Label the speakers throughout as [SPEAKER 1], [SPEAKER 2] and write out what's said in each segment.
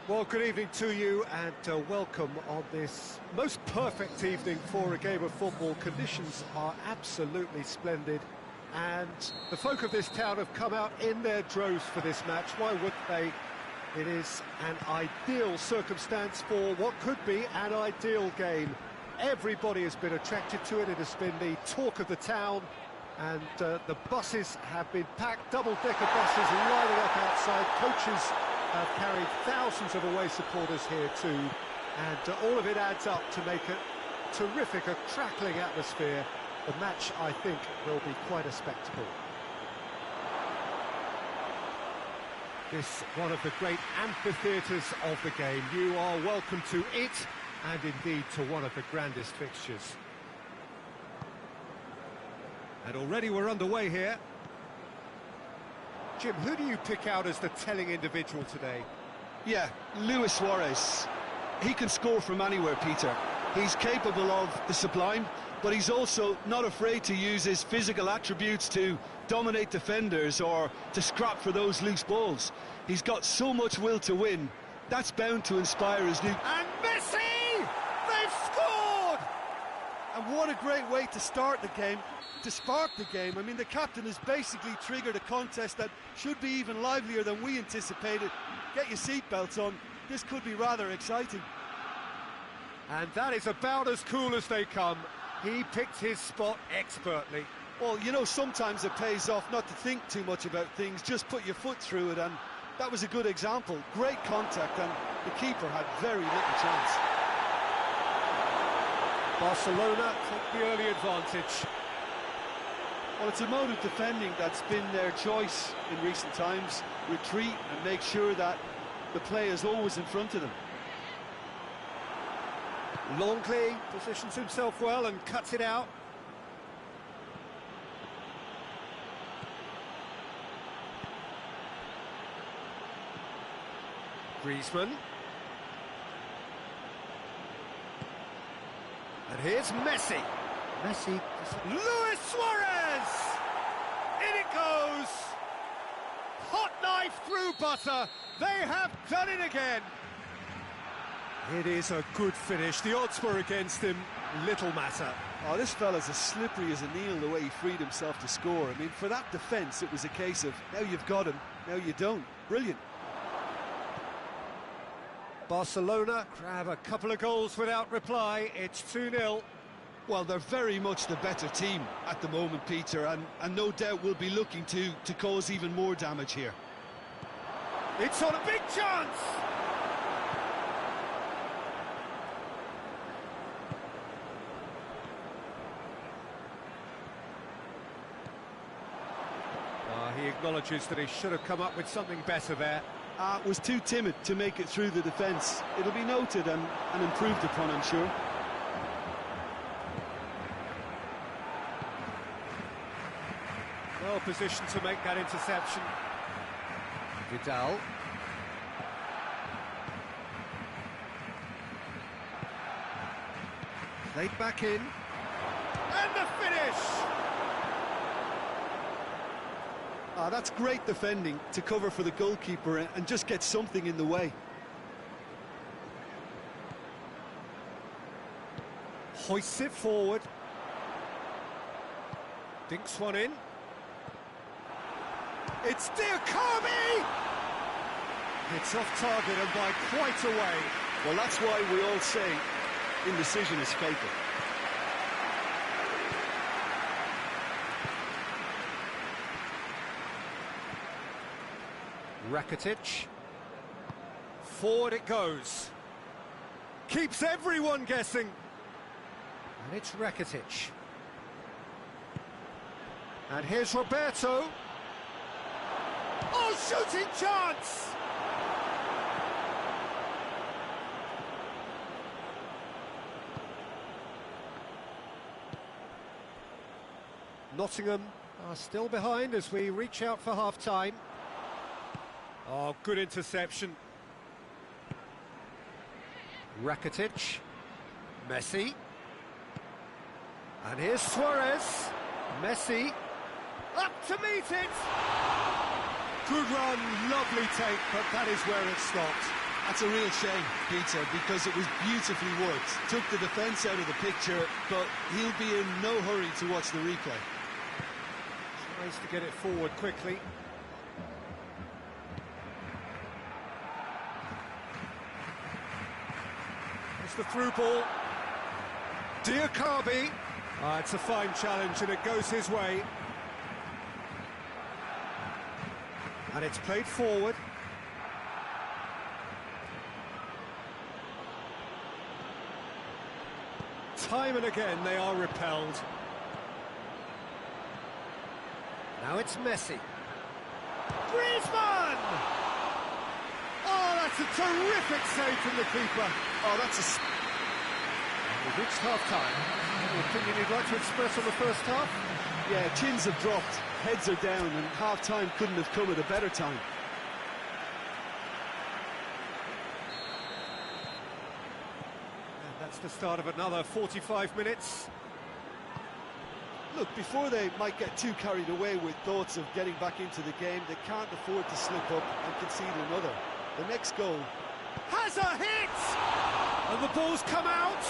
[SPEAKER 1] Well, good evening to you and welcome on this most perfect evening for a game of football. Conditions are absolutely splendid and the folk of this town have come out in their droves for this match. Why wouldn't they? It is an ideal circumstance for what could be an ideal game. Everybody has been attracted to it. It has been the talk of the town and the buses have been packed, double-decker buses lining up outside. Coaches have carried thousands of away supporters here too, and all of it adds up to make a terrific, a crackling atmosphere. The match, I think, will be quite a spectacle. This one of the great amphitheatres of the game. You are welcome to it, and indeed to one of the grandest fixtures. And already we're underway here. Jim, who do you pick out as the telling individual today?
[SPEAKER 2] Yeah, Luis Suarez. He can score from anywhere, Peter. He's capable of the sublime, but he's also not afraid to use his physical attributes to dominate defenders or to scrap for those loose balls. He's got so much will to win. That's bound to inspire his new...
[SPEAKER 1] And Messi! They've scored!
[SPEAKER 2] And what a great way to start the game, to spark the game. I mean, the captain has basically triggered a contest that should be even livelier than we anticipated. Get your seatbelts on. This could be rather exciting.
[SPEAKER 1] And that is about as cool as they come. He picked his spot expertly.
[SPEAKER 2] Well, you know, sometimes it pays off not to think too much about things, just put your foot through it, and that was a good example. Great contact, and the keeper had very little chance.
[SPEAKER 1] Barcelona took the early advantage.
[SPEAKER 2] Well, it's a mode of defending that's been their choice in recent times. Retreat and make sure that the play is always in front of them.
[SPEAKER 1] Longley positions himself well and cuts it out. Griezmann. And here's Messi. Messi. Luis Suarez! In it goes! Hot knife through butter. They have done it again. It is a good finish. The odds were against him. Little matter.
[SPEAKER 2] Oh, this fella's as slippery as a needle the way he freed himself to score. I mean, for that defence, it was a case of, now you've got him, now you don't. Brilliant.
[SPEAKER 1] Barcelona grab a couple of goals without reply. It's 2-0.
[SPEAKER 2] Well, they're very much the better team at the moment, Peter, and no doubt will be looking to cause even more damage here.
[SPEAKER 1] It's on a big chance! He acknowledges that he should have come up with something better there.
[SPEAKER 2] Was too timid to make it through the defence. It'll be noted and improved upon, I'm sure.
[SPEAKER 1] Well positioned to make that interception. Vidal. Played back in. And the finish!
[SPEAKER 2] That's great defending to cover for the goalkeeper and just get something in the way.
[SPEAKER 1] Hoists it forward. Dinks one in. It's Diakami! It's off target and by quite a way.
[SPEAKER 2] Well, that's why we all say indecision is fatal.
[SPEAKER 1] Rakitic. Forward it goes. Keeps everyone guessing. And it's Rakitic. And here's Roberto. Oh, shooting chance! Nottingham are still behind as we reach out for half-time. Oh, good interception. Rakitic. Messi. And here's Suarez. Messi. Up to meet it! Good run, lovely take, but that is where it stopped.
[SPEAKER 2] That's a real shame, Peter, because it was beautifully worked. Took the defence out of the picture, but he'll be in no hurry to watch the replay.
[SPEAKER 1] Tries to get it forward quickly. It's the through ball. Diakabi. It's a fine challenge and it goes his way. And it's played forward. Time and again they are repelled. Now it's Messi. Griezmann! Oh, that's a terrific save from the keeper.
[SPEAKER 2] Oh, that's a...
[SPEAKER 1] We've reached half-time. Any opinion you'd like to express on the first half?
[SPEAKER 2] Yeah, chins have dropped, heads are down, and half-time couldn't have come at a better time.
[SPEAKER 1] And that's the start of another 45 minutes.
[SPEAKER 2] Look, before they might get too carried away with thoughts of getting back into the game, they can't afford to slip up and concede another. The next goal
[SPEAKER 1] has a hit! And the ball's come out!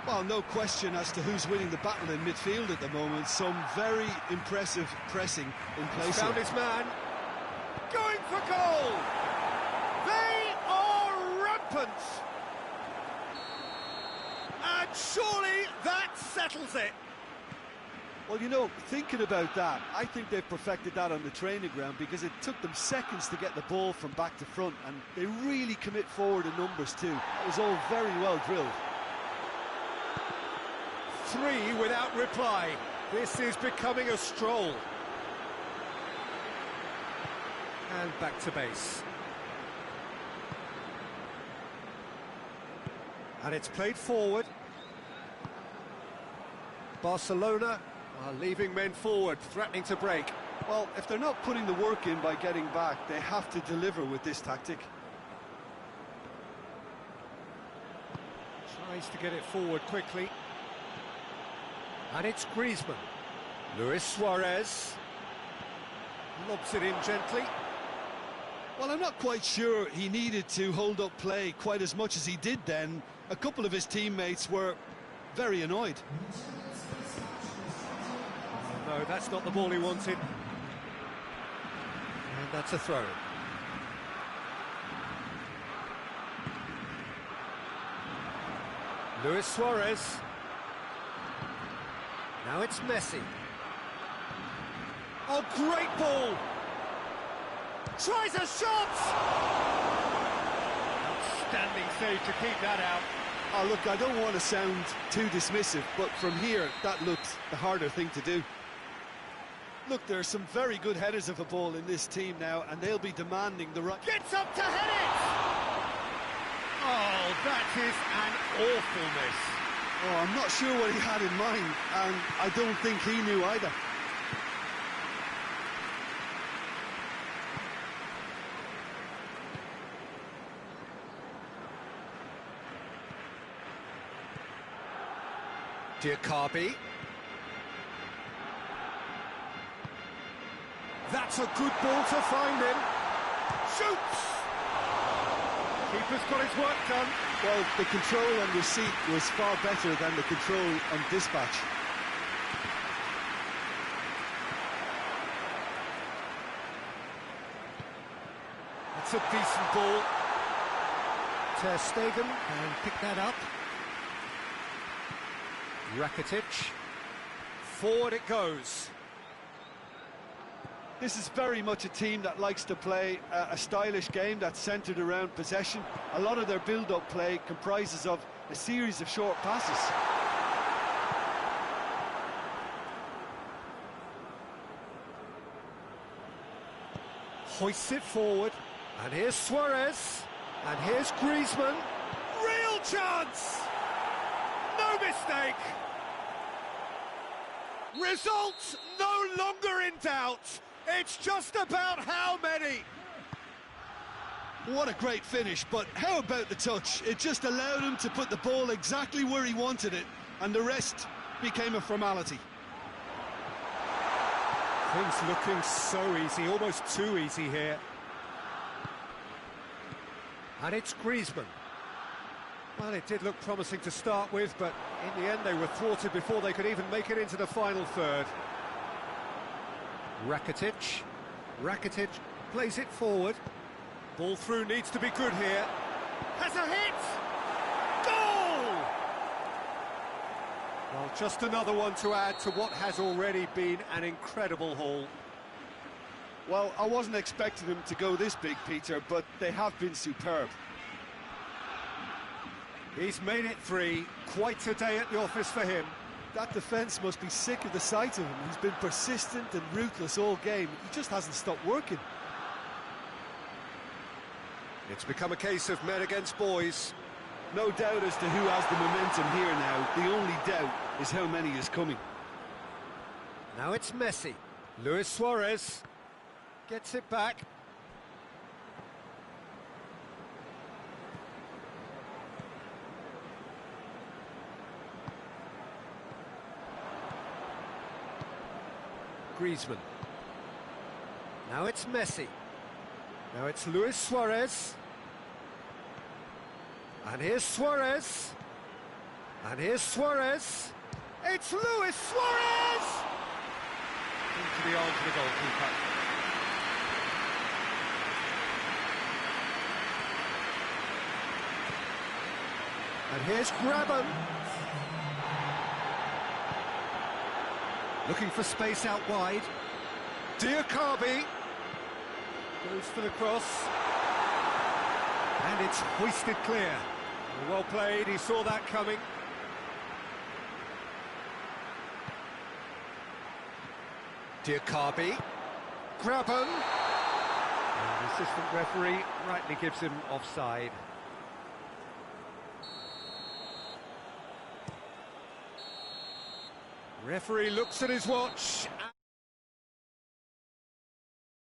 [SPEAKER 2] Well, no question as to who's winning the battle in midfield at the moment. Some very impressive pressing in place.
[SPEAKER 1] He's found his man. Going for goal! They are rampant! And surely that settles it!
[SPEAKER 2] Well, you know, thinking about that, I think they've perfected that on the training ground because it took them seconds to get the ball from back to front, and they really commit forward in numbers too. It was all very well drilled.
[SPEAKER 1] 3 without reply. This is becoming a stroll. And back to base. And it's played forward. Barcelona are leaving men forward, threatening to break.
[SPEAKER 2] Well, if they're not putting the work in by getting back, they have to deliver with this tactic.
[SPEAKER 1] Tries to get it forward quickly. And it's Griezmann. Luis Suarez. Lobs it in gently.
[SPEAKER 2] Well, I'm not quite sure he needed to hold up play quite as much as he did then. A couple of his teammates were very annoyed.
[SPEAKER 1] No, that's not the ball he wanted. And that's a throw. Luis Suarez. Now it's Messi. Oh, great ball! Tries a shot! Outstanding save to keep that out.
[SPEAKER 2] Oh, look, I don't want to sound too dismissive, but from here, that looked the harder thing to do. Look, there are some very good headers of a ball in this team now, and they'll be demanding the right...
[SPEAKER 1] Gets up to head it! Oh, that is an awful miss.
[SPEAKER 2] Oh, I'm not sure what he had in mind, and I don't think he knew either.
[SPEAKER 1] Diakabi. That's a good ball to find him. Shoots! Keeper's got his work done.
[SPEAKER 2] Well, the control on receipt was far better than the control on dispatch.
[SPEAKER 1] It's a decent ball. Ter Stegen can pick that up. Rakitic. Forward it goes.
[SPEAKER 2] This is very much a team that likes to play a stylish game that's centred around possession. A lot of their build-up play comprises of a series of short passes.
[SPEAKER 1] Hoists it forward, and here's Suarez, and here's Griezmann. Real chance! No mistake! Results no longer in doubt. It's just about how many?
[SPEAKER 2] What a great finish, but how about the touch? It just allowed him to put the ball exactly where he wanted it, and the rest became a formality.
[SPEAKER 1] Things looking so easy, almost too easy here. And it's Griezmann. Well, it did look promising to start with, but in the end they were thwarted before they could even make it into the final third. Rakitic plays it forward. Ball through needs to be good here. Has a hit! Goal! Well, just another one to add to what has already been an incredible haul.
[SPEAKER 2] Well, I wasn't expecting them to go this big, Peter, but they have been superb.
[SPEAKER 1] He's made it 3. Quite a day at the office for him.
[SPEAKER 2] That defence must be sick of the sight of him. He's been persistent and ruthless all game. He just hasn't stopped working.
[SPEAKER 1] It's become a case of men against boys.
[SPEAKER 2] No doubt as to who has the momentum here now. The only doubt is how many is coming.
[SPEAKER 1] Now it's Messi. Luis Suarez gets it back. Griezmann. Now it's Messi. Now it's Luis Suarez. And here's Suarez. And here's Suarez. It's Luis Suarez! Into the arms of the goalkeeper. And here's Grabban. Looking for space out wide. Diakabi goes for the cross. And it's hoisted clear. Well played, he saw that coming. Diakabi. Grabban. And the assistant referee rightly gives him offside. Referee looks at his watch